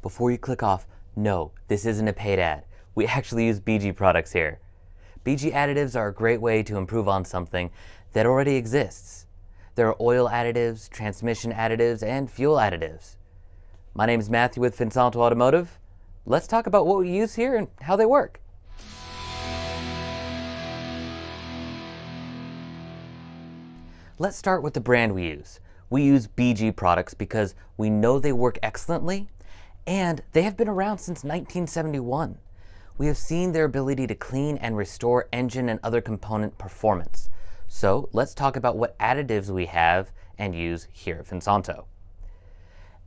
Before you click off, no, this isn't a paid ad. We actually use BG products here. BG additives are a great way to improve on something that already exists. There are oil additives, transmission additives, and fuel additives. My name is Matthew with Finsanto Automotive. Let's talk about what we use here and how they work. Let's start with the brand we use. We use BG products because we know they work excellently, and they have been around since 1971. We have seen their ability to clean and restore engine and other component performance. So let's talk about what additives we have and use here at Finsanto.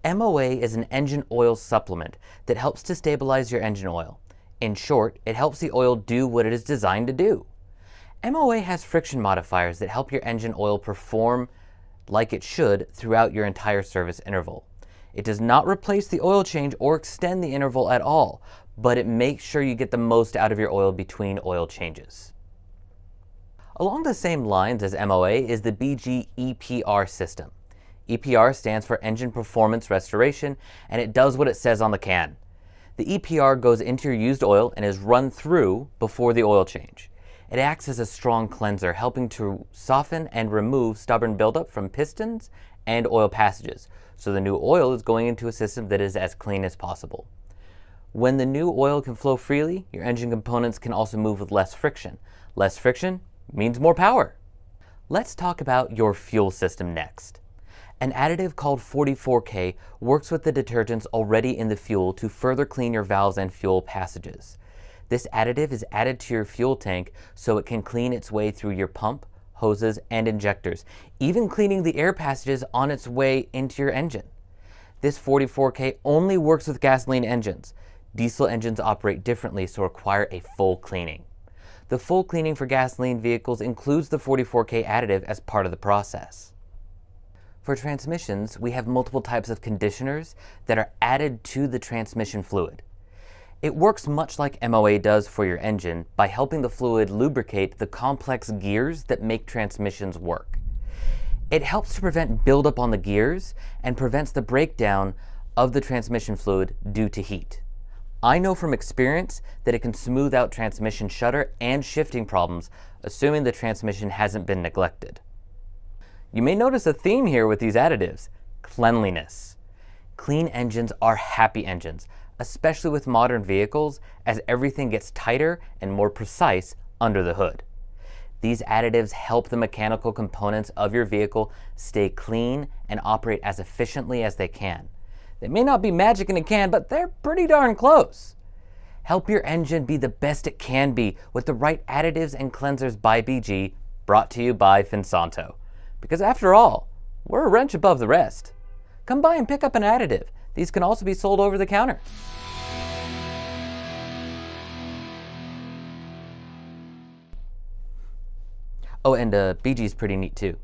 MOA is an engine oil supplement that helps to stabilize your engine oil. In short, it helps the oil do what it is designed to do. MOA has friction modifiers that help your engine oil perform like it should throughout your entire service interval. It does not replace the oil change or extend the interval at all, but it makes sure you get the most out of your oil between oil changes. Along the same lines as MOA is the BG EPR system. EPR stands for Engine Performance Restoration, and it does what it says on the can. The EPR goes into your used oil and is run through before the oil change. It acts as a strong cleanser, helping to soften and remove stubborn buildup from pistons and oil passages, so the new oil is going into a system that is as clean as possible. When the new oil can flow freely, your engine components can also move with less friction. Less friction means more power. Let's talk about your fuel system next. An additive called 44K works with the detergents already in the fuel to further clean your valves and fuel passages. This additive is added to your fuel tank so it can clean its way through your pump, hoses, and injectors, even cleaning the air passages on its way into your engine. This 44K only works with gasoline engines. Diesel engines operate differently, so require a full cleaning. The full cleaning for gasoline vehicles includes the 44K additive as part of the process. For transmissions, we have multiple types of conditioners that are added to the transmission fluid. It works much like MOA does for your engine by helping the fluid lubricate the complex gears that make transmissions work. It helps to prevent buildup on the gears and prevents the breakdown of the transmission fluid due to heat. I know from experience that it can smooth out transmission shudder and shifting problems, assuming the transmission hasn't been neglected. You may notice a theme here with these additives: cleanliness. Clean engines are happy engines, especially with modern vehicles, as everything gets tighter and more precise under the hood. These additives help the mechanical components of your vehicle stay clean and operate as efficiently as they can. They may not be magic in a can, but they're pretty darn close. Help your engine be the best it can be with the right additives and cleansers by BG, brought to you by Finsanto. Because after all, we're a wrench above the rest. Come by and pick up an additive. These can also be sold over the counter. Oh, and BG is pretty neat too.